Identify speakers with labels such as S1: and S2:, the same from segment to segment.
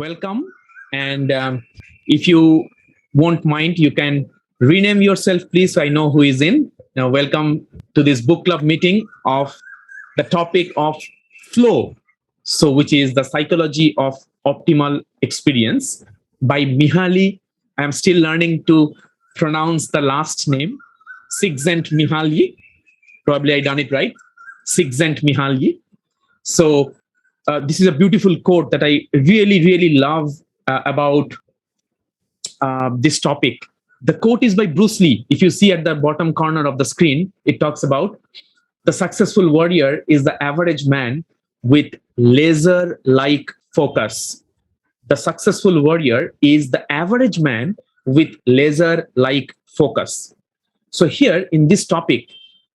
S1: welcome. And if you won't mind, you can rename yourself, please, so I know who is in. Now, welcome to this book club meeting of the topic of flow. So, which is the psychology of optimal experience by Mihaly. I'm still learning to pronounce the last name, Csikszentmihalyi. Probably I done it right. Csikszentmihalyi. So this is a beautiful quote that I really, really love about this topic. The quote is by Bruce Lee. If you see at the bottom corner of the screen, it talks about the successful warrior is the average man with laser-like focus. The successful warrior is the average man with laser-like focus. So here in this topic,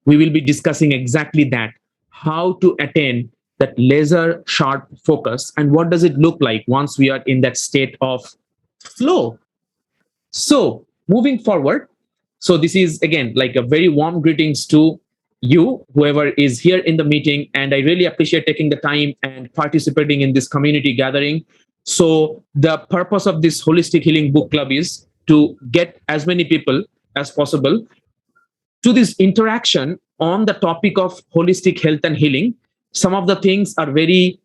S1: we will be discussing exactly that, how to attain that laser sharp focus and what does it look like once we are in that state of flow. So moving forward, so this is again like a very warm greetings to you, whoever is here in the meeting, and I really appreciate taking the time and participating in this community gathering. So the purpose of this Holistic Healing Book Club is to get as many people as possible to this interaction on the topic of holistic health and healing. Some of the things are very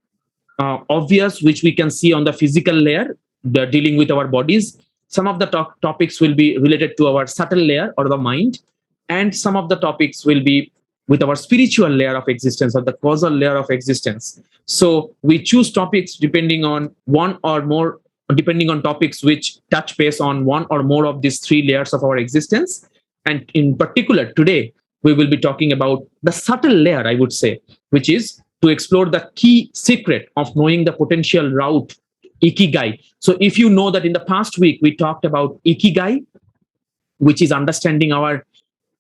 S1: obvious, which we can see on the physical layer, the dealing with our bodies. Some of the topics will be related to our subtle layer or the mind, and some of the topics will be with our spiritual layer of existence or the causal layer of existence. So we choose topics depending on one or more, depending on topics which touch base on one or more of these three layers of our existence. And in particular, today, we will be talking about the subtle layer, I would say, which is to explore the key secret of knowing the potential route, Ikigai. So if you know that in the past week, we talked about Ikigai, which is understanding our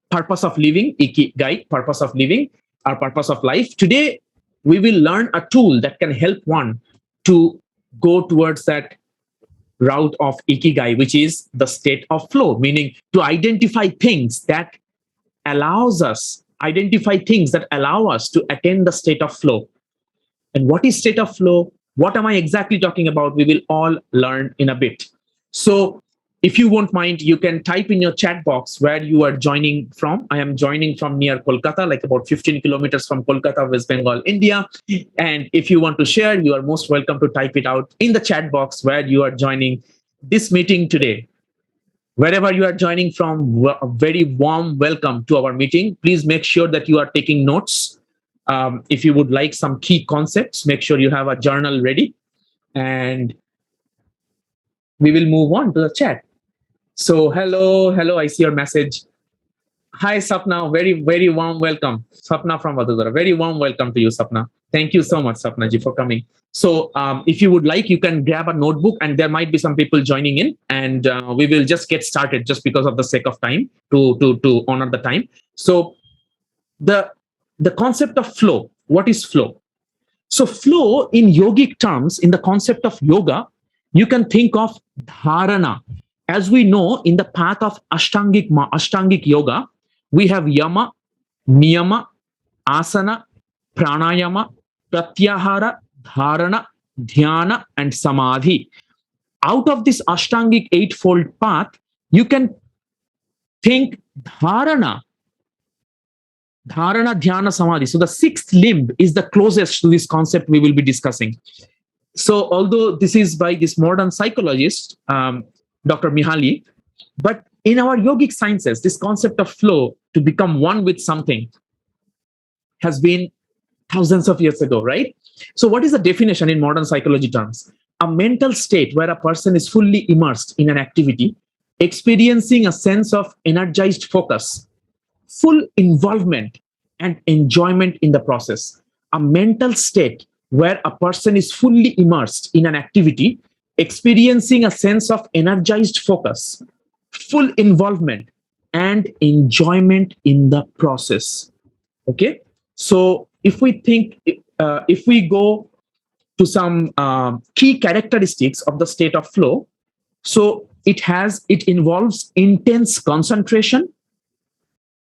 S1: purpose of living, Ikigai, purpose of living, our purpose of life. Today, we will learn a tool that can help one to go towards that route of Ikigai, which is the state of flow, meaning to identify things that allow us to attain the state of flow. And what is state of flow? What am I exactly talking about? We will all learn in a bit. So if you won't mind, you can type in your chat box where you are joining from. I am joining from near Kolkata, like about 15 kilometers from Kolkata, West Bengal, India. And if you want to share, you are most welcome to type it out in the chat box where you are joining this meeting today. Wherever you are joining from, a very warm welcome to our meeting. Please make sure that you are taking notes. If you would like some key concepts, make sure you have a journal ready. And we will move on to the chat. So hello, I see your message. Hi, Sapna, very, very warm welcome. Sapna from Vadodara, very warm welcome to you, Sapna. Thank you so much, Sapna ji, for coming. So if you would like, you can grab a notebook and there might be some people joining in, and we will just get started just because of the sake of time to honor the time. So the concept of flow, what is flow? So flow in yogic terms, in the concept of yoga, you can think of dharana. As we know, in the path of Ashtangic yoga, we have yama, niyama, asana, pranayama, pratyahara, dharana, dhyana, and samadhi. Out of this Ashtangic eightfold path, you can think dharana, dhyana, samadhi. So the sixth limb is the closest to this concept we will be discussing. So although this is by this modern psychologist, Dr. Mihaly, but in our yogic sciences, this concept of flow, to become one with something, has been thousands of years ago, right? So what is the definition in modern psychology terms? A mental state where a person is fully immersed in an activity, experiencing a sense of energized focus, full involvement and enjoyment in the process. A mental state where a person is fully immersed in an activity, experiencing a sense of energized focus, full involvement and enjoyment in the process. Okay, so if we think, if we go to some key characteristics of the state of flow, so it involves intense concentration,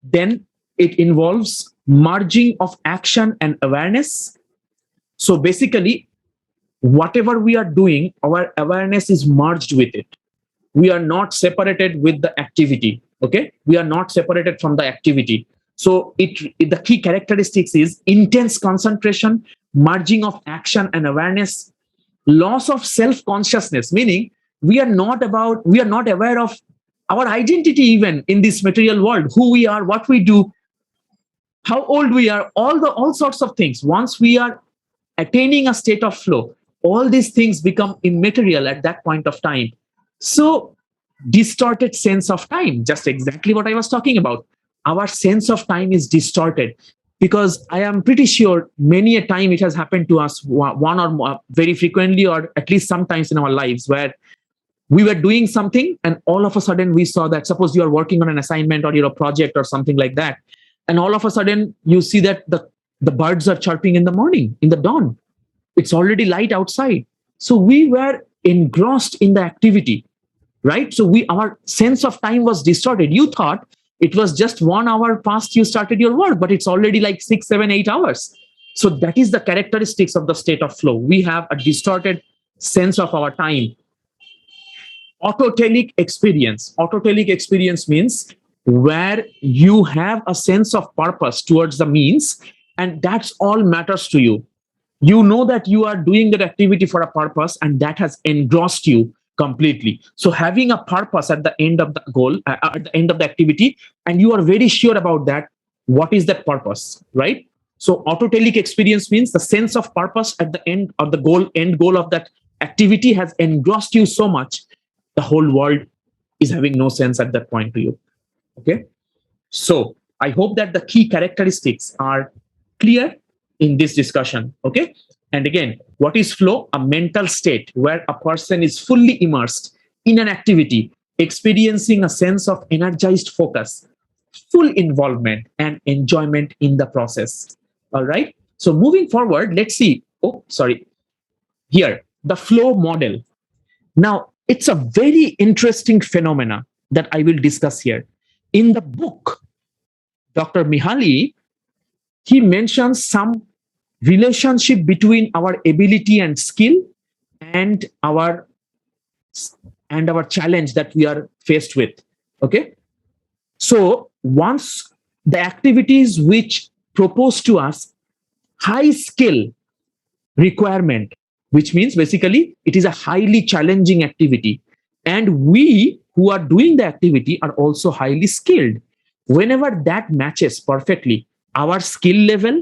S1: then it involves merging of action and awareness. So basically, whatever we are doing, our awareness is merged with it. We are not separated with the activity. Okay, we are not separated from the activity. So the key characteristics is intense concentration, merging of action and awareness, loss of self-consciousness, meaning we are not aware of our identity even in this material world, who we are, what we do, how old we are, all sorts of things. Once we are attaining a state of flow, all these things become immaterial at that point of time. So distorted sense of time, just exactly what I was talking about. Our sense of time is distorted, because I am pretty sure many a time it has happened to us, one or more, very frequently, or at least sometimes in our lives, where we were doing something and all of a sudden we saw that, suppose you are working on an assignment or your project or something like that, and all of a sudden you see that the birds are chirping in the morning, in the dawn. It's already light outside. So we were engrossed in the activity, right? So our sense of time was distorted. You thought it was just 1 hour past you started your work, but it's already like 6, 7, 8 hours. So that is the characteristics of the state of flow. We have a distorted sense of our time. Autotelic experience. Autotelic experience means where you have a sense of purpose towards the means, and that's all matters to you. You know that you are doing that activity for a purpose, and that has engrossed you completely. So having a purpose at the end of the goal, at the end of the activity, and you are very sure about that, what is that purpose, right? So autotelic experience means the sense of purpose at the end of the goal, end goal of that activity has engrossed you so much, the whole world is having no sense at that point to you. Okay. So I hope that the key characteristics are clear in this discussion. Okay. And again, what is flow? A mental state where a person is fully immersed in an activity, experiencing a sense of energized focus, full involvement, and enjoyment in the process. All right. So moving forward, let's see. Here, the flow model. Now, it's a very interesting phenomena that I will discuss here. In the book, Dr. Mihaly, he mentions some relationship between our ability and skill and our challenge that we are faced with. Okay. So once the activities which propose to us high skill requirement, which means basically it is a highly challenging activity, and we who are doing the activity are also highly skilled. Whenever that matches perfectly, our skill level,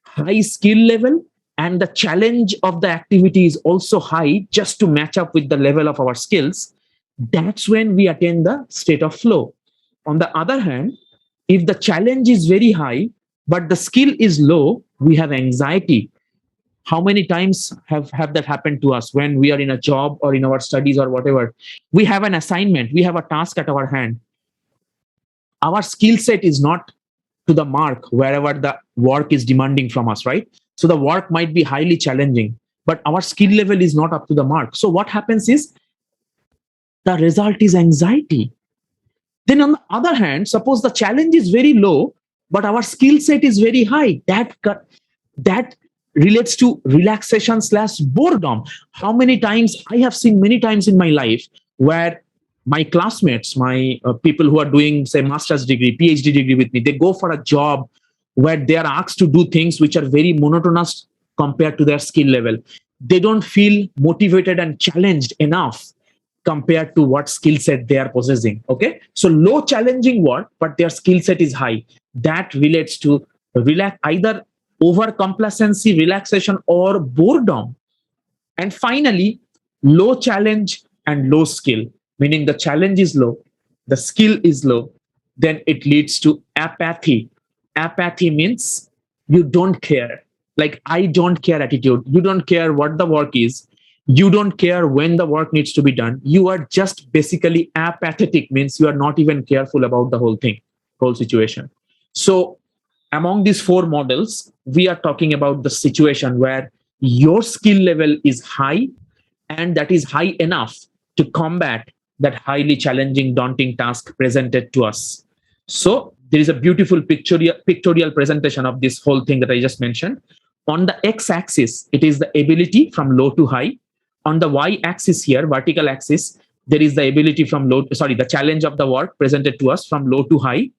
S1: high skill level, and the challenge of the activity is also high, just to match up with the level of our skills, that's when we attain the state of flow. On the other hand, if the challenge is very high but the skill is low, we have anxiety. How many times have that happened to us when we are in a job or in our studies or whatever? We have an assignment, we have a task at our hand. Our skill set is not to the mark wherever the work is demanding from us, right? So the work might be highly challenging, but our skill level is not up to the mark. So what happens is the result is anxiety. Then on the other hand, suppose the challenge is very low, but our skill set is very high. That relates to relaxation / boredom. How many times I have seen many times in my life where my classmates, my people who are doing, say, master's degree, PhD degree with me, they go for a job where they are asked to do things which are very monotonous compared to their skill level. They don't feel motivated and challenged enough compared to what skill set they are possessing. Okay. So low challenging work, but their skill set is high. That relates to either over complacency, relaxation, or boredom. And finally, low challenge and low skill, meaning the challenge is low, the skill is low, then it leads to apathy. Apathy means you don't care, like I don't care attitude. You don't care what the work is. You don't care when the work needs to be done. You are just basically apathetic, means you are not even careful about the whole thing, whole situation. So among these 4 models, we are talking about the situation where your skill level is high, and that is high enough to combat that highly challenging, daunting task presented to us. So there is a beautiful pictorial presentation of this whole thing that I just mentioned. On the x-axis, it is the ability from low to high. On the y-axis here, vertical axis, there is the ability from the challenge of the work presented to us from low to high.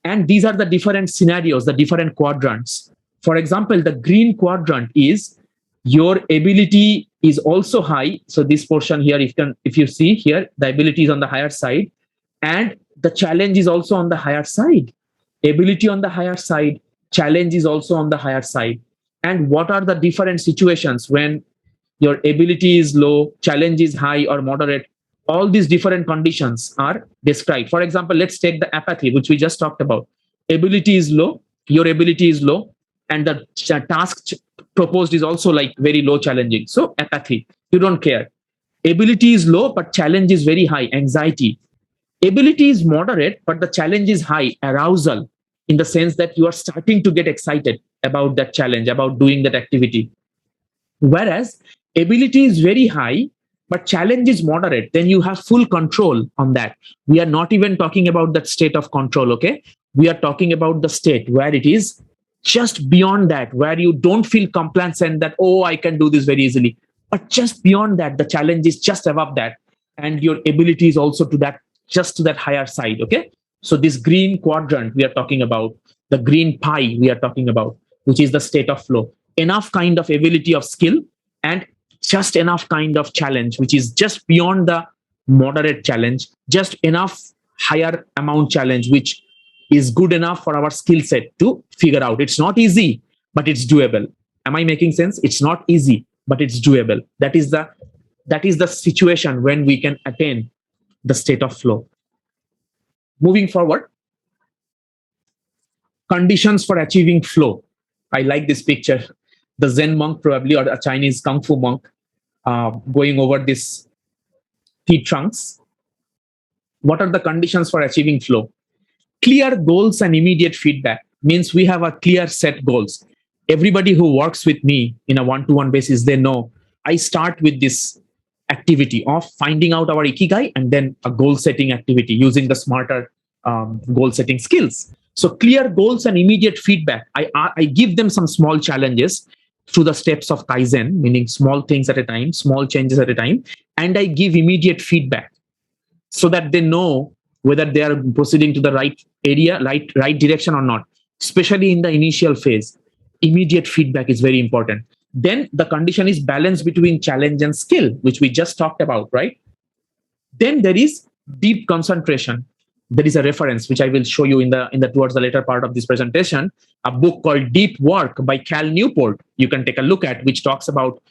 S1: And these are the different scenarios, the different quadrants. For example, the green quadrant is your ability is also high. So this portion here, if you see here, the ability is on the higher side and the challenge is also on the higher side. Ability on the higher side, challenge is also on the higher side. And what are the different situations when your ability is low, challenge is high or moderate? All these different conditions are described. For example, let's take the apathy, which we just talked about. Ability is low, your ability is low, and the task proposed is also like very low challenging. So apathy, you don't care. Ability is low, but challenge is very high, anxiety. Ability is moderate, but the challenge is high, arousal, in the sense that you are starting to get excited about that challenge, about doing that activity. Whereas ability is very high, but challenge is moderate, then you have full control on that. We are not even talking about that state of control, okay? We are talking about the state where it is just beyond that, where you don't feel complacent that, oh, I can do this very easily. But just beyond that, the challenge is just above that. And your ability is also to that, just to that higher side, okay? So this green quadrant we are talking about, the green pie we are talking about, which is the state of flow. Enough kind of ability of skill and just enough kind of challenge, which is just beyond the moderate challenge, just enough higher amount challenge, which is good enough for our skill set to figure out. It's not easy, but it's doable. Am I making sense? It's not easy, but it's doable. That is the situation when we can attain the state of flow. Moving forward, conditions for achieving flow. I like this picture. The Zen monk probably, or a Chinese Kung Fu monk, going over these tree trunks. What are the conditions for achieving flow? Clear goals and immediate feedback means we have a clear set goals. Everybody who works with me in a one-to-one basis, they know I start with this activity of finding out our ikigai and then a goal setting activity using the smarter goal setting skills. So clear goals and immediate feedback. I give them some small challenges through the steps of Kaizen, meaning small things at a time, small changes at a time, and I give immediate feedback so that they know whether they are proceeding to the right area, right direction or not, especially in the initial phase. Immediate feedback is very important. Then the condition is balance between challenge and skill, which we just talked about, right? Then there is deep concentration. There is a reference which I will show you in the towards the later part of this presentation, a book called Deep Work by Cal Newport. You can take a look at, which talks about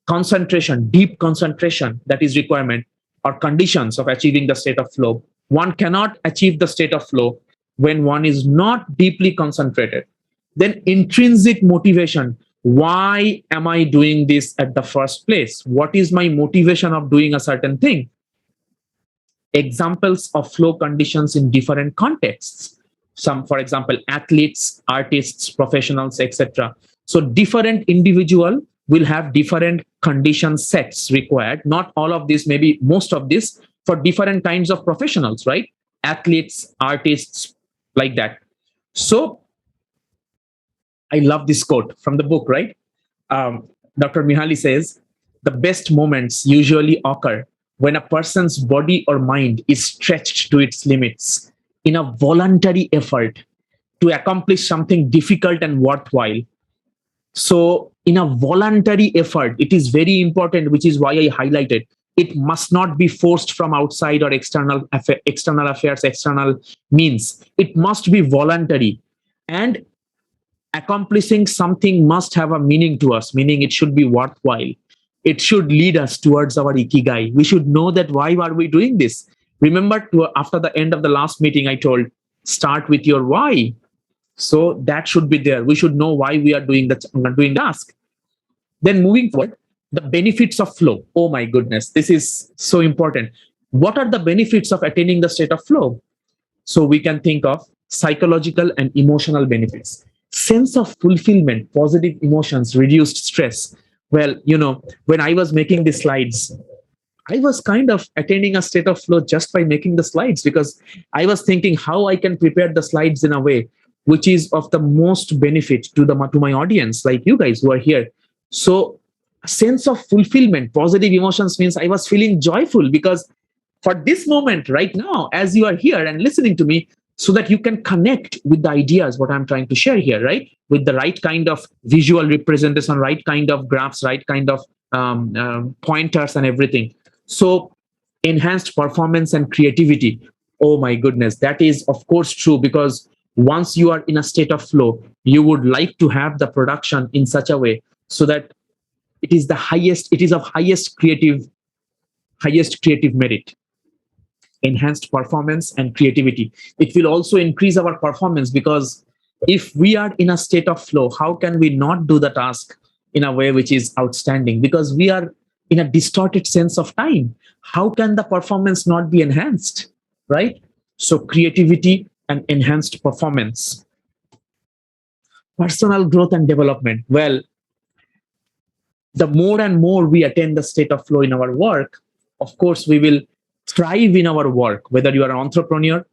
S1: concentration, deep concentration that is requirement or conditions of achieving the state of flow. One cannot achieve the state of flow when one is not deeply concentrated. Then intrinsic motivation. Why am I doing this at the first place? What is my motivation of doing a certain thing? Examples of flow conditions in different contexts. Some, for example, athletes, artists, professionals, etc. So different individual will have different condition sets required. Not all of this, maybe most of this for different kinds of professionals, right? Athletes, artists, like that. So I love this quote from the book, right? Dr. Mihaly says, the best moments usually occur when a person's body or mind is stretched to its limits in a voluntary effort to accomplish something difficult and worthwhile. So in a voluntary effort, it is very important, which is why I highlighted, it must not be forced from outside or external affairs, external means. It must be voluntary. And accomplishing something must have a meaning to us, meaning it should be worthwhile. It should lead us towards our ikigai. We should know that why are we doing this? Remember, after the end of the last meeting, I told, start with your why. So that should be there. We should know why we are doing the task. Then moving forward, the benefits of flow. Oh my goodness, this is so important. What are the benefits of attaining the state of flow? So we can think of psychological and emotional benefits. Sense of fulfillment, positive emotions, reduced stress. Well, when I was making the slides, I was kind of attaining a state of flow just by making the slides, because I was thinking how I can prepare the slides in a way which is of the most benefit to my audience, like you guys who are here. So sense of fulfillment, positive emotions means I was feeling joyful because for this moment right now, as you are here and listening to me, so that you can connect with the ideas what I'm trying to share here, right? With the right kind of visual representation, right kind of graphs, right kind of pointers and everything. So enhanced performance and creativity. Oh my goodness, that is of course true, because once you are in a state of flow, you would like to have the production in such a way so that it is of highest creative merit. Enhanced performance and creativity. It will also increase our performance, because if we are in a state of flow, how can we not do the task in a way which is outstanding? Because we are in a distorted sense of time. How can the performance not be enhanced? Right? So, creativity and enhanced performance. Personal growth and development. Well, the more and more we attain the state of flow in our work, of course, we will thrive in our work, whether you are an entrepreneur,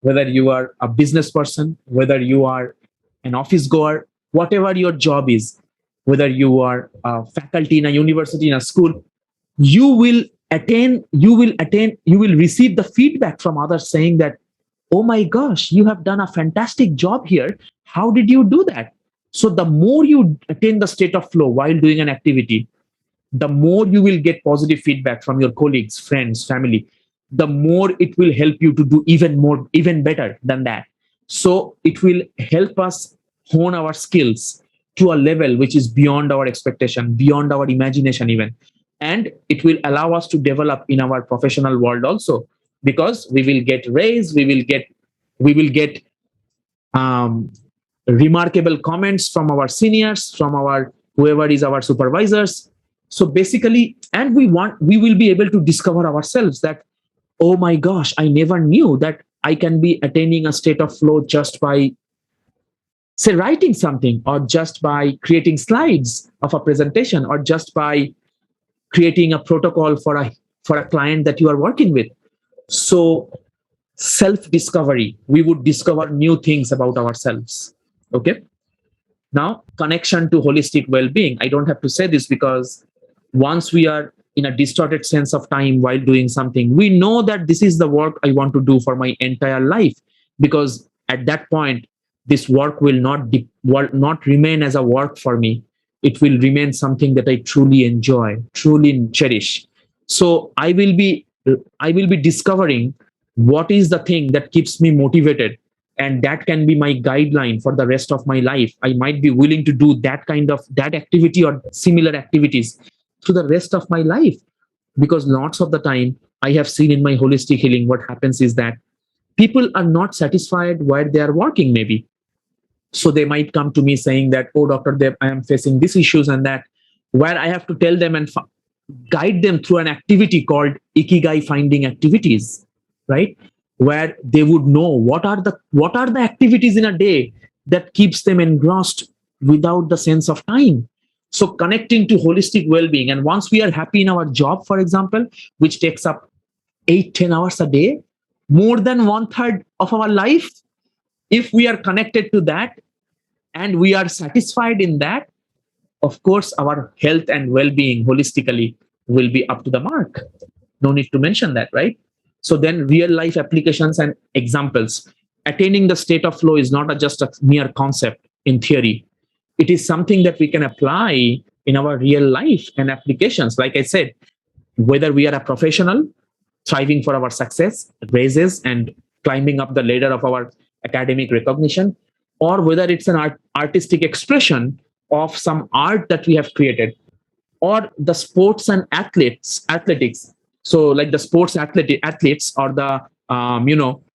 S1: whether you are a business person, whether you are an office goer, whatever your job is, whether you are a faculty in a university, in a school, you will receive the feedback from others saying that, oh my gosh, you have done a fantastic job here. How did you do that? So the more you attain the state of flow while doing an activity, the more you will get positive feedback from your colleagues, friends, family, the more it will help you to do even better than that. So it will help us hone our skills to a level which is beyond our expectation, beyond our imagination even. And it will allow us to develop in our professional world also, because we will get raised, we will get um, remarkable comments from our seniors, from our whoever is our supervisors. So basically, and we will be able to discover ourselves that, oh my gosh, I never knew that I can be attaining a state of flow just by, say, writing something, or just by creating slides of a presentation, or just by creating a protocol for a client that you are working with. So self discovery, we would discover new things about ourselves. Okay. Now, connection to holistic well-being. I don't have to say this, because once we are in a distorted sense of time while doing something, we know that this is the work I want to do for my entire life, because at that point, this work will not remain as a work for me. It will remain something that I truly enjoy, truly cherish. So I will be discovering what is the thing that keeps me motivated, and that can be my guideline for the rest of my life. I might be willing to do that activity or similar activities through the rest of my life, because lots of the time I have seen in my holistic healing, what happens is that people are not satisfied where they are working, maybe. So they might come to me saying that, oh doctor Dev, I am facing these issues and that, where I have to tell them and guide them through an activity called ikigai finding activities, right? Where they would know what are the activities in a day that keeps them engrossed without the sense of time. So connecting to holistic well-being, and once we are happy in our job, for example, which takes up 8-10 hours a day, more than 1/3 of our life, if we are connected to that and we are satisfied in that, of course our health and well-being holistically will be up to the mark. No need to mention that, right? So then real life applications and examples. Attaining the state of flow is not just a mere concept in theory. It is something that we can apply in our real life and applications. Like I said, whether we are a professional striving for our success, raises, and climbing up the ladder of our academic recognition, or whether it's an artistic expression of some art that we have created, or the sports and athletics. So like the sports athletes, or the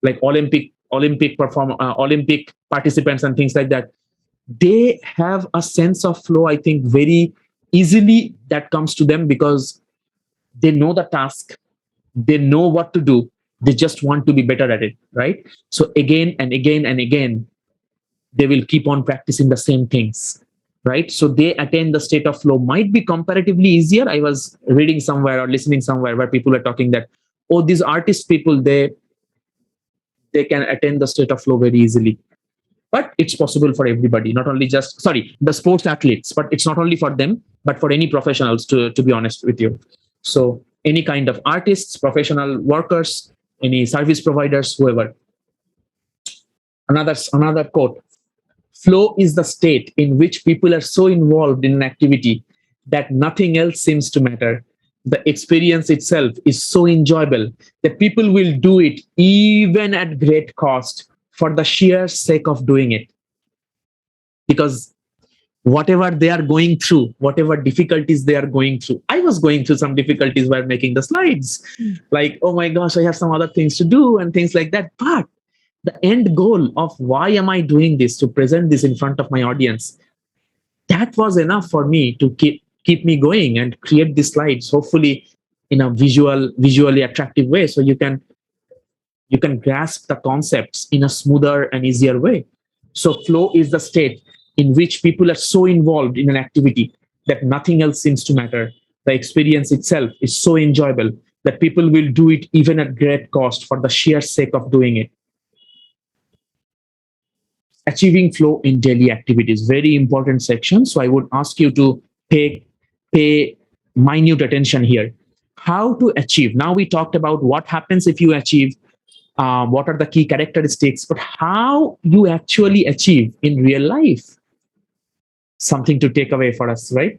S1: like Olympic participants and things like that, they have a sense of flow, I think, very easily that comes to them, because they know the task, they know what to do, they just want to be better at it, right? So again and again and again, they will keep on practicing the same things, right? So they attain the state of flow, might be comparatively easier. I was reading somewhere or listening somewhere where people are talking that, oh, these artist people, they can attain the state of flow very easily. but it's possible for everybody, not only just, sorry, the sports athletes, but it's not only for them, but for any professionals, to be honest with you. So any kind of artists, professional workers, any service providers, whoever. Another quote: flow is the state in which people are so involved in an activity that nothing else seems to matter. The experience itself is so enjoyable that people will do it even at great cost for the sheer sake of doing it. Because whatever they are going through, whatever difficulties they are going through, I was going through some difficulties while making the slides. Like, oh my gosh, I have some other things to do and things like that. But the end goal of why am I doing this, to present this in front of my audience, that was enough for me to keep me going and create these slides, hopefully in a visually attractive way, so you can grasp the concepts in a smoother and easier way. So flow is the state in which people are so involved in an activity that nothing else seems to matter. The experience itself is so enjoyable that people will do it even at great cost for the sheer sake of doing it. Achieving flow in daily activities, very important section. So I would ask you to pay minute attention here. How to achieve. Now we talked about what happens if you achieve, what are the key characteristics, but how you actually achieve in real life. Something to take away for us, right?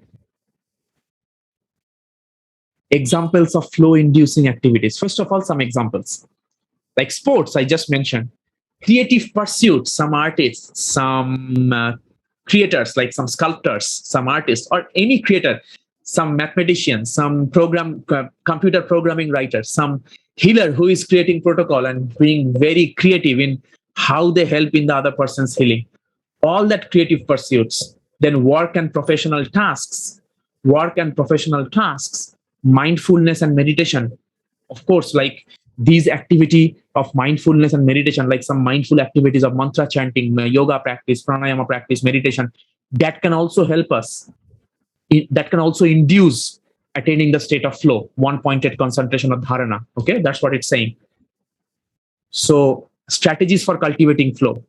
S1: Examples of flow inducing activities. First of all, some examples. Like sports, I just mentioned. Creative pursuits, some artists, some creators, like some sculptors, some artists, or any creator, some mathematicians, some computer programming writers, some healer who is creating protocol and being very creative in how they help in the other person's healing. All that creative pursuits. Then work and professional tasks, mindfulness and meditation. Of course, like these activity of mindfulness and meditation, like some mindful activities of mantra chanting, yoga practice, pranayama practice, meditation, that can also help us. That can also induce attaining the state of flow, one pointed concentration of dharana. Okay, that's what it's saying. So strategies for cultivating flow.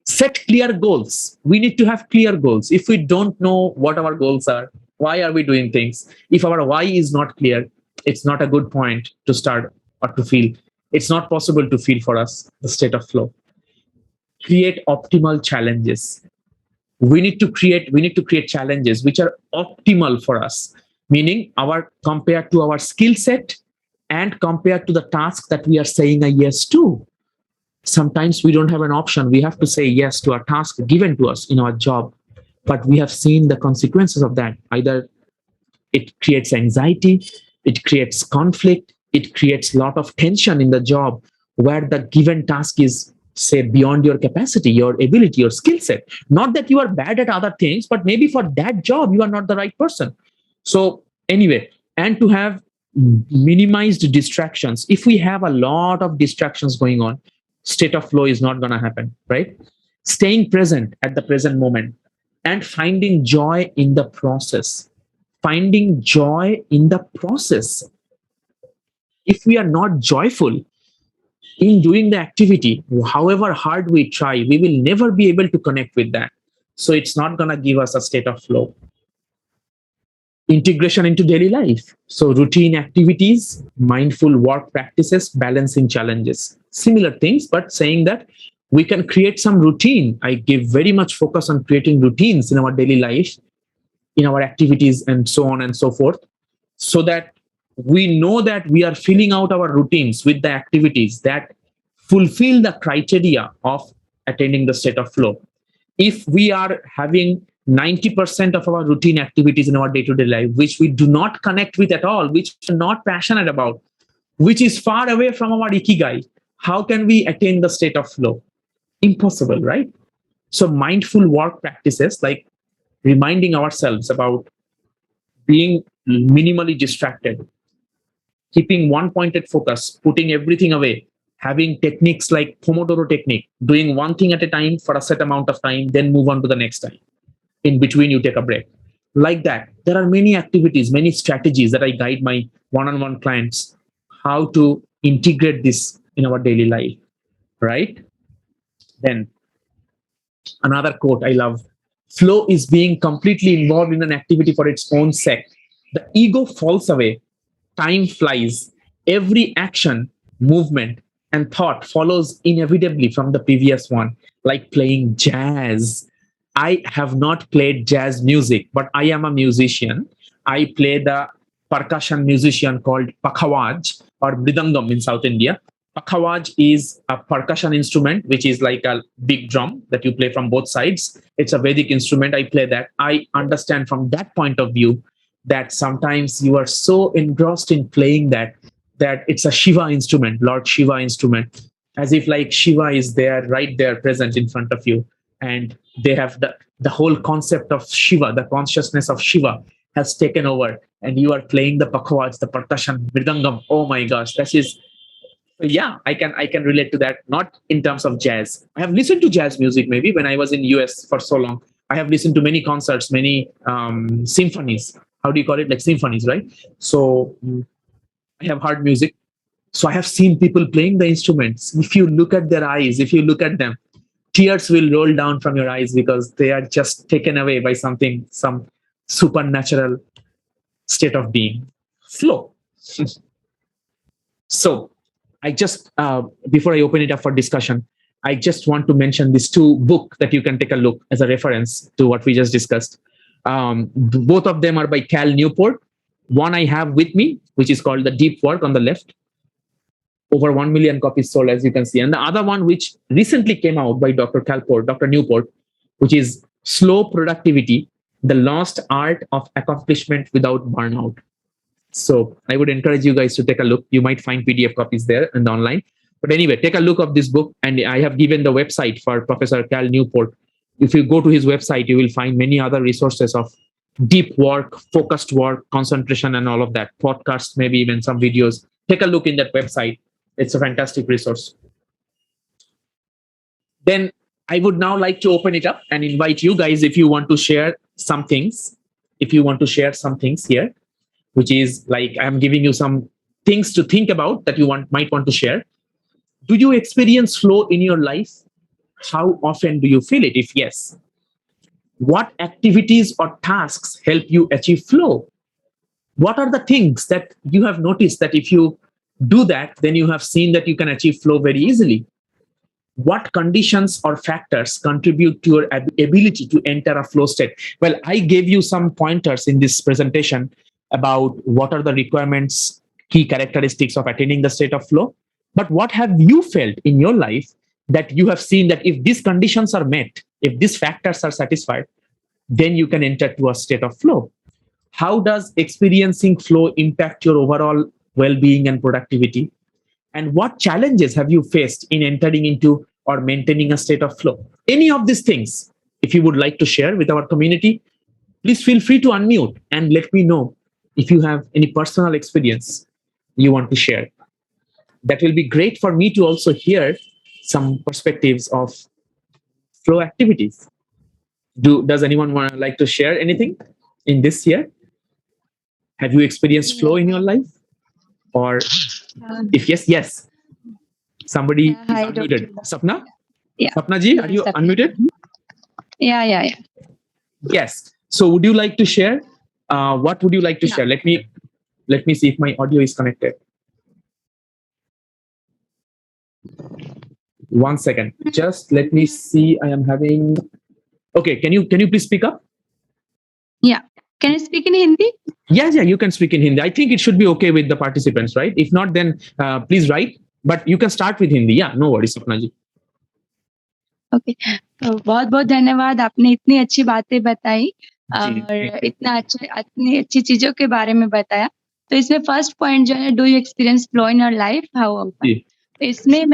S1: Set clear goals. We need to have clear goals. If we don't know what our goals are, why are we doing things? If our why is not clear, it's not a good point to start or to feel. It's not possible to feel for us the state of flow. Create optimal challenges. We need to create challenges which are optimal for us, meaning compared to our skill set and compared to the task that we are saying a yes to. Sometimes we don't have an option. We have to say yes to a task given to us in our job, but we have seen the consequences of that. Either it creates anxiety, it creates conflict, it creates a lot of tension in the job where the given task is, say, beyond your capacity, your ability, your skill set. Not that you are bad at other things, but maybe for that job, you are not the right person. So anyway, and to have minimized distractions. If we have a lot of distractions going on, state of flow is not going to happen, right? Staying present at the present moment and finding joy in the process. Finding joy in the process. If we are not joyful in doing the activity, however hard we try, we will never be able to connect with that. So it's not going to give us a state of flow. Integration into daily life. So routine activities, mindful work practices, balancing challenges. Similar things, but saying that we can create some routine. I give very much focus on creating routines in our daily life, in our activities, and so on and so forth, so that we know that we are filling out our routines with the activities that fulfill the criteria of attaining the state of flow. If we are having 90% of our routine activities in our day-to-day life, which we do not connect with at all, which we're not passionate about, which is far away from our ikigai, how can we attain the state of flow? Impossible, right? So mindful work practices, like reminding ourselves about being minimally distracted, keeping one pointed focus, putting everything away, having techniques like Pomodoro technique, doing one thing at a time for a set amount of time, then move on to the next time. In between, you take a break. Like that, there are many activities, many strategies that I guide my one-on-one clients how to integrate this in our daily life, right? Then Another quote I love: flow is being completely involved in an activity for its own sake. The ego falls away, time flies, every action, movement, and thought follows inevitably from the previous one, like playing jazz. I have not played jazz music, but I am a musician. I play the percussion musician called pakhawaj or mridangam in South India. Pakhawaj is a percussion instrument, which is like a big drum that you play from both sides. It's a Vedic instrument. I play that. I understand from that point of view that sometimes you are so engrossed in playing that it's a Shiva instrument, Lord Shiva instrument, as if like Shiva is there, right there, present in front of you, and they have the whole concept of Shiva, the consciousness of Shiva has taken over, and you are playing the pakhawaj, the percussion, mridangam. Oh my gosh, that is, yeah, I can relate to that. Not in terms of jazz. I have listened to jazz music maybe when I was in US for so long. I have listened to many concerts, many symphonies. How do you call it? Like symphonies, right? So I have heard music. So I have seen people playing the instruments. If you look at their eyes, if you look at them, tears will roll down from your eyes because they are just taken away by something, some supernatural state of being. Flow. So I just, before I open it up for discussion, I just want to mention these two books that you can take a look as a reference to what we just discussed. Both of them are by Cal Newport. One I have with me, which is called The Deep Work on the left. Over 1 million copies sold, as you can see. And the other one, which recently came out by Dr. Newport, which is Slow Productivity, The Lost Art of Accomplishment Without Burnout. So I would encourage you guys to take a look. You might find PDF copies there and online. But anyway, take a look of this book. And I have given the website for Professor Cal Newport. If you go to his website, you will find many other resources of deep work, focused work, concentration, and all of that. Podcasts, maybe even some videos. Take a look in that website. It's a fantastic resource. Then I would now like to open it up and invite you guys, if you want to share some things, here, which is like I'm giving you some things to think about that you might want to share. Do you experience flow in your life? How often do you feel it? If yes, what activities or tasks help you achieve flow? What are the things that you have noticed that if you do that, then you have seen that you can achieve flow very easily? What conditions or factors contribute to your ability to enter a flow state? Well, I gave you some pointers in this presentation about what are the requirements, key characteristics of attaining the state of flow. But what have you felt in your life that you have seen that if these conditions are met, if these factors are satisfied, then you can enter to a state of flow? How does experiencing flow impact your overall well-being and productivity? And what challenges have you faced in entering into or maintaining a state of flow? Any of these things, if you would like to share with our community, please feel free to unmute and let me know if you have any personal experience you want to share. That will be great for me to also hear some perspectives of flow activities. Does anyone like to share anything in this year? Have you experienced flow in your life? Or if yes. Somebody is unmuted. Sapna?
S2: Yeah.
S1: Sapna ji, are you unmuted?
S2: Yeah.
S1: Yes. So would you like to share? What would you like to share? Let me see if my audio is connected. 1 second. Just let me see. I am having. Okay. Can you please speak up?
S2: Yeah. Can I speak in Hindi?
S1: Yeah. You can speak in Hindi. I think it should be okay with the participants, right? If not, then please write. But you can start with Hindi. Yeah, no worries, Sapna ji.
S2: Okay. तो बहुत बहुत धन्यवाद, आपने इतनी अच्छी बातें बताई और इतनी अच्छी चीजों के बारे में बताया. तो इसमें फर्स्ट पॉइंट जो है, do you experience flow in your life, how often. तो इसमें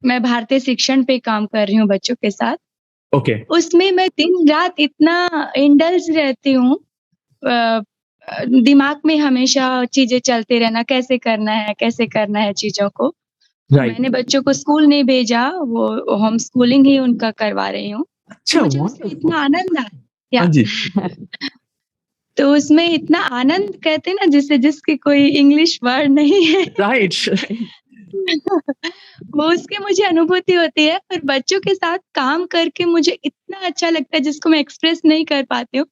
S2: मैं भारतीय शिक्षण पे काम कर रही हूँ बच्चों के साथ.
S1: ओके.
S2: उसमें मैं दिन रात इतना इंडल्ज रहती हूँ, दिमाग में हमेशा चीजें चलते रहना, कैसे करना है चीजों को. मैंने बच्चों को स्कूल नहीं भेजा, वो होम स्कूलिंग ही उनका करवा रही हूँ. मुझे उसमें इतना आनंद आया. तो उसमें इतना आनंद, कहते हैं ना जिसकी कोई इंग्लिश वर्ड नहीं है.
S1: राइट.
S2: वो उसकी मुझे अनुभूति होती है, पर बच्चों के साथ काम करके मुझे इतना अच्छा लगता है जिसको मैं एक्सप्रेस नहीं कर पाती हूँ।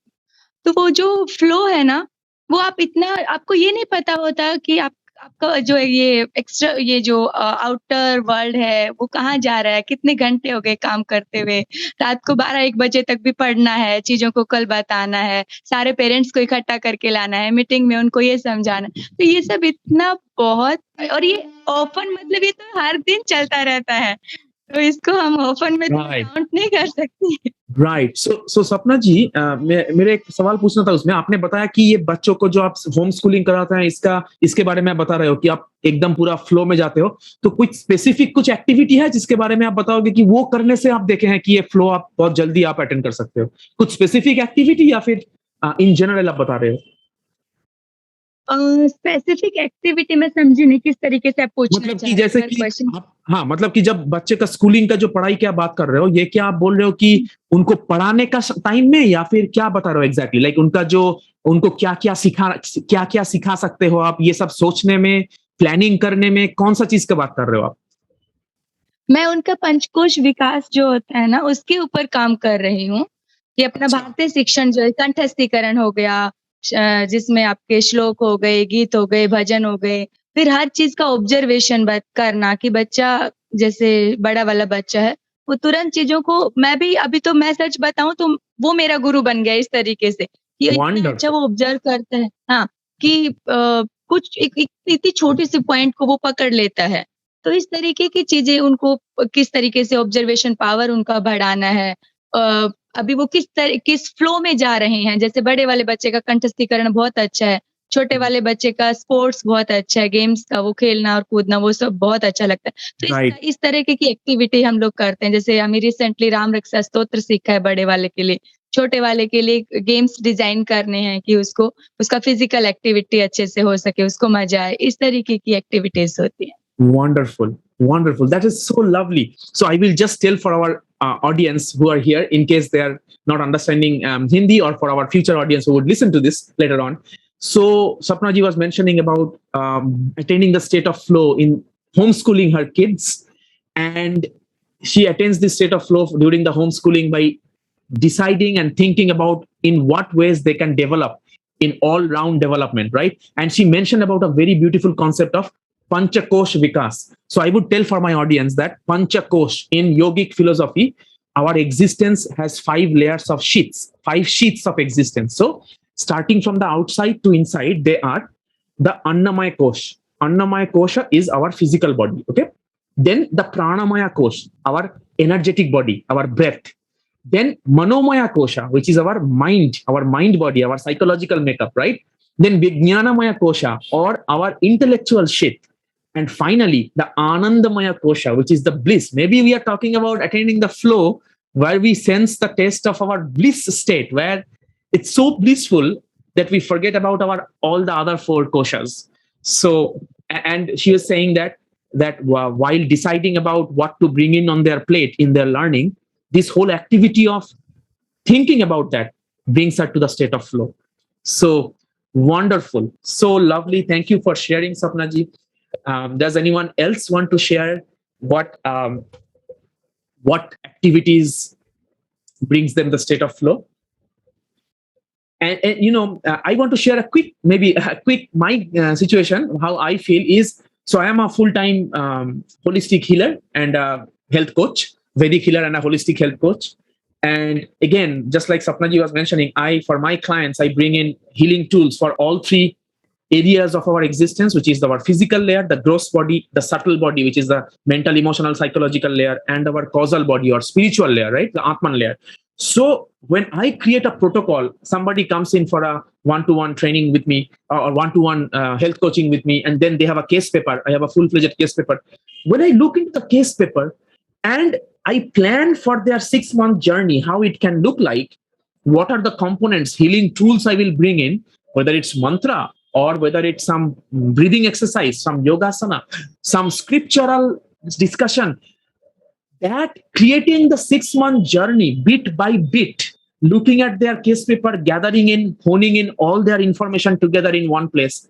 S2: तो वो जो फ्लो है ना, वो आप इतना आपको ये नहीं पता होता कि आपका जो ये एक्स्ट्रा ये जो आउटर वर्ल्ड है, वो कहाँ जा रहा है, कितने घंटे हो गए काम करते हुए, रात को 12-1 बजे तक भी पढ़ना है, चीज़ों को कल बताना है, सारे पेरेंट्स को इकट्ठा करके लाना है, मीटिंग में उनको ये समझाना है। तो ये सब इतना बहुत और ये ऑफ़न मतलब ये तो हर दिन चलता रहता है, तो इसको हम ऑफ़न में तो
S1: राइट
S2: काउंट नहीं कर सकते।
S1: राइट सो सपना जी, मेरे एक सवाल पूछना था उसमें। आपने बताया कि ये बच्चों को जो आप होम स्कूलिंग कराते हैं, इसके बारे में आप बता रहे हो कि आप एकदम पूरा फ्लो में जाते हो। तो कुछ स्पेसिफिक कुछ एक्टिविटी है जिसके बारे में आप बताओगे कि वो करने से आप देखे हैं कि ये फ्लो आप बहुत जल्दी आप अटेंड कर सकते हो? कुछ स्पेसिफिक एक्टिविटी या फिर इन जनरल आप बता रहे हो?
S2: स्पेसिफिक एक्टिविटी मैं समझी नहीं किस तरीके से आप पूछना
S1: मतलब कि
S2: चाह रहे हैं?
S1: जैसे
S2: अगर
S1: कि
S2: क्वेश्चन
S1: आप, हाँ, मतलब कि जब बच्चे का स्कूलिंग का जो पढ़ाई की आप बात कर रहे हो, ये क्या आप बोल रहे हो कि उनको पढ़ाने का टाइम में, या फिर क्या बता रहे हो एग्जैक्टली? लाइक उनका जो, उनको क्या क्या सिखा सकते हो आप, ये सब सोचने में, प्लानिंग करने में, कौन सा चीज का बात कर रहे हो आप?
S2: मैं उनका पंचकोश विकास जो होता है ना, उसके ऊपर काम कर रही हूँ, कि अपना
S1: अच्छा।
S2: भारतीय शिक्षण जो है कंठस्थीकरण हो गया, जिसमें आपके श्लोक हो गए, गीत हो गए, भजन हो गए, फिर हर चीज़ का ऑब्जर्वेशन करना कि बच्चा जैसे बड़ा वाला बच्चा है, वो तुरंत चीज़ों को मैं भी अभी तो मैं सच बताऊँ तो वो मेरा गुरु बन गया इस तरीके से, कि इतना अच्छा
S1: वंडरफुल।
S2: वो ऑब्जर्व करता है हाँ, कि कुछ एक एक इतनी छोटी-सी पॉइंट को वो पकड़ लेता है। तो इस तरीके की चीज़ें उनको किस तरीके से ऑब्जर्वेशन पावर उनका बढ़ाना है। अभी वो किस फ्लो में जा रहे हैं, जैसे बड़े वाले बच्चे का कंठस्थीकरण बहुत अच्छा है, छोटे वाले बच्चे का स्पोर्ट्स बहुत अच्छा है, गेम्स का वो खेलना और कूदना वो सब बहुत अच्छा लगता है। तो
S1: राइट।
S2: इस तरीके की एक्टिविटी हम लोग करते हैं, जैसे हमें रिसेंटली राम रक्षा स्तोत्र सीखा है बड़े वाले के लिए, छोटे वाले के लिए गेम्स डिज़ाइन करने हैं कि उसको उसका फिज़िकल एक्टिविटी अच्छे से हो सके, उसको मज़ा आए, इस तरीके की एक्टिविटीज़ होती हैं।
S1: Wonderful, wonderful. That is so lovely. So I will just tell for our audience who are here, in case they are not understanding Hindi, or for our future audience who would listen to this later on. So Sapna ji was mentioning about attaining the state of flow in homeschooling her kids, and she attains this state of flow during the homeschooling by deciding and thinking about in what ways they can develop in all round development, right? And she mentioned about a very beautiful concept of Panchakosh Vikas. So I would tell for my audience that Panchakosh in yogic philosophy, our existence has 5 layers of sheets, 5 sheets of existence. So starting from the outside to inside, they are the Annamaya Kosh. Annamaya Kosha is our physical body. Okay. Then the Pranamaya Kosh, our energetic body, our breath. Then Manomaya Kosha, which is our mind body, our psychological makeup, right? Then Vijnanamaya Kosha, or our intellectual sheet. And finally, the Anandamaya Kosha, which is the bliss. Maybe we are talking about attaining the flow where we sense the taste of our bliss state, where it's so blissful that we forget about our all the other 4 koshas. So, and she was saying that while deciding about what to bring in on their plate in their learning, this whole activity of thinking about that brings her to the state of flow. So wonderful, so lovely. Thank you for sharing, Sapna ji. Does anyone else want to share what activities brings them the state of flow? And I want to share a quick my situation. How I feel is, so I am a full-time holistic healer and a health coach, Vedic healer and a holistic health coach. And again, just like Sapnaji was mentioning, for my clients, I bring in healing tools for all 3 areas of our existence, which is our physical layer, the gross body, the subtle body, which is the mental, emotional, psychological layer, and our causal body or spiritual layer, right? The Atman layer. So when I create a protocol, somebody comes in for a one-to-one training with me, or one-to-one health coaching with me, and then they have a case paper. I have a full-fledged case paper. When I look into the case paper and I plan for their 6-month journey, how it can look like, what are the components, healing tools I will bring in, whether it's mantra or whether it's some breathing exercise, some yogasana, some scriptural discussion, that creating the 6-month journey bit by bit, looking at their case paper, gathering in, honing in all their information together in one place.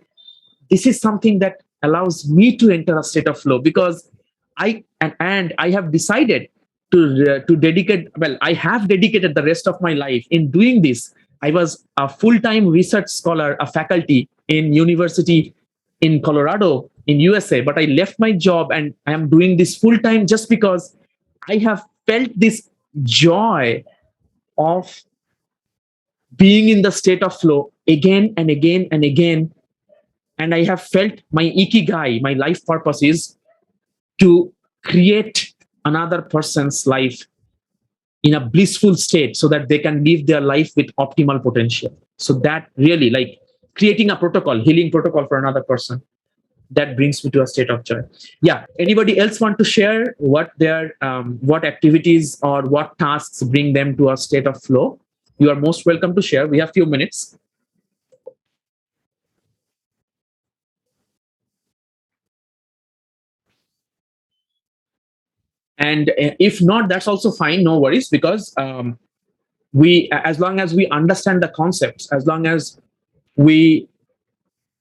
S1: This is something that allows me to enter a state of flow, because and I have decided to dedicate, well, I have dedicated the rest of my life in doing this. I was a full-time research scholar, a faculty in university in Colorado in USA, but I left my job and I am doing this full-time just because I have felt this joy of being in the state of flow again and again and again. And I have felt my ikigai, my life purpose is to create another person's life in a blissful state so that they can live their life with optimal potential. So that really, like, creating a protocol, healing protocol for another person, that brings me to a state of joy. Yeah. Anybody else want to share what their what activities or what tasks bring them to a state of flow? You are most welcome to share. We have few minutes. And if not, that's also fine. No worries, because we, as long as we understand the concepts, as long as we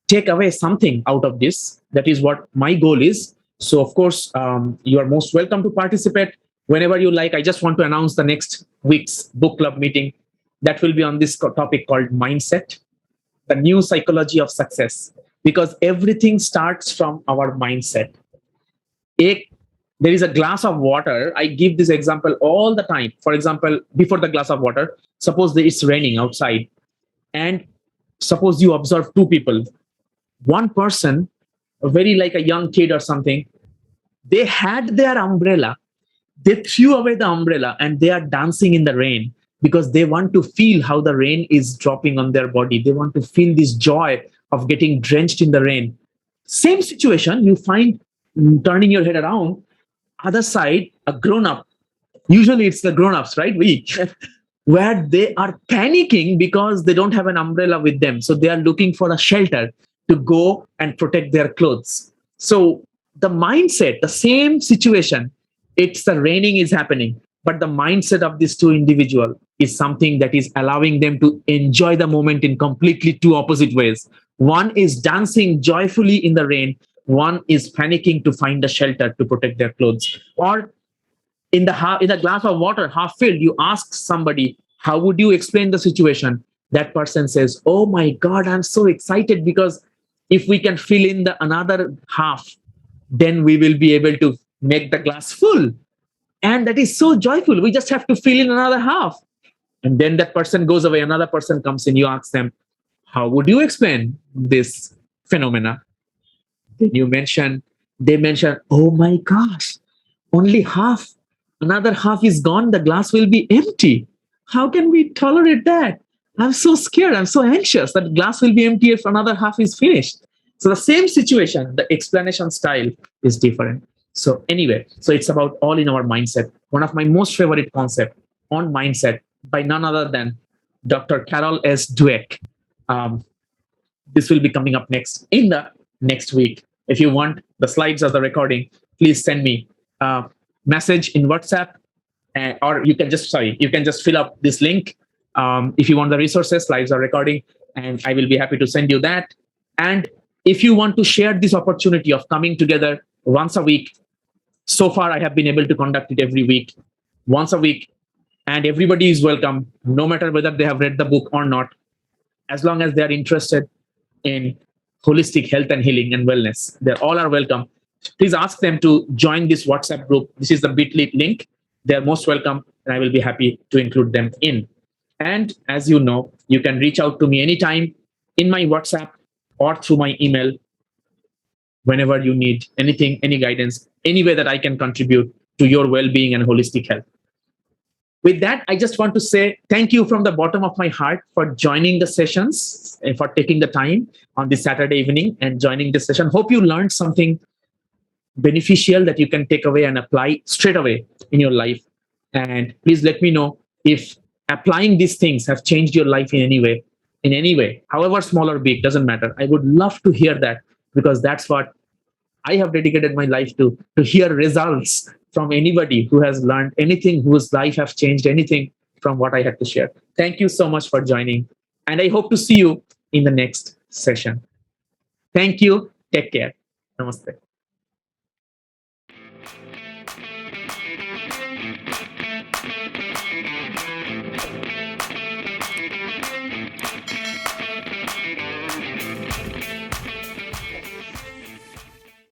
S1: take away something out of this, that is what my goal is. So of course, you are most welcome to participate whenever you like. I just want to announce the next week's book club meeting that will be on this topic called mindset, the new psychology of success, because everything starts from our mindset. There is a glass of water. I give this example all the time. For example, before the glass of water, suppose it's raining outside, and suppose you observe two people. One person, very like a young kid or something, they had their umbrella. They threw away the umbrella and they are dancing in the rain because they want to feel how the rain is dropping on their body. They want to feel this joy of getting drenched in the rain. Same situation, you find, turning your head around, other side, a grown up. Usually it's the grown ups, right? Where they are panicking because they don't have an umbrella with them. So they are looking for a shelter to go and protect their clothes. So the mindset, the same situation, it's the raining is happening, but the mindset of these two individuals is something that is allowing them to enjoy the moment in completely two opposite ways. One is dancing joyfully in the rain, one is panicking to find a shelter to protect their clothes. Or in the glass of water half filled, you ask somebody, how would you explain the situation? That person says, oh my god, I'm so excited, because if we can fill in the another half, then we will be able to make the glass full. And that is so joyful. We just have to fill in another half. And then that person goes away, another person comes in, you ask them, how would you explain this phenomena? Then they mention, oh my gosh, only half, another half is gone, the glass will be empty. How can we tolerate that? I'm so scared, I'm so anxious that glass will be empty if another half is finished. So the same situation, the explanation style is different. So anyway, so it's about all in our mindset. One of my most favorite concept on mindset by none other than Dr. Carol S. Dweck. This will be coming up next in the next week. If you want the slides or the recording, please send me a message in WhatsApp, or you can just fill up this link. If you want the resources, slides or recording, and I will be happy to send you that. And if you want to share this opportunity of coming together once a week, so far I have been able to conduct it every week, once a week, and everybody is welcome, no matter whether they have read the book or not, as long as they are interested in holistic health and healing and wellness. They all are welcome. Please ask them to join this WhatsApp group. This is the bit.ly link. They're most welcome, and I will be happy to include them in. And as you know, you can reach out to me anytime in my WhatsApp or through my email whenever you need anything, any guidance, any way that I can contribute to your well-being and holistic health. With that, I just want to say thank you from the bottom of my heart for joining the sessions and for taking the time on this Saturday evening and joining this session. Hope you learned something beneficial that you can take away and apply straight away in your life. And please let me know if applying these things have changed your life in any way, however small or big, doesn't matter. I would love to hear that, because that's what I have dedicated my life to hear results from anybody who has learned anything, whose life has changed anything from what I had to share. Thank you so much for joining. And I hope to see you in the next session. Thank you. Take care. नमस्ते।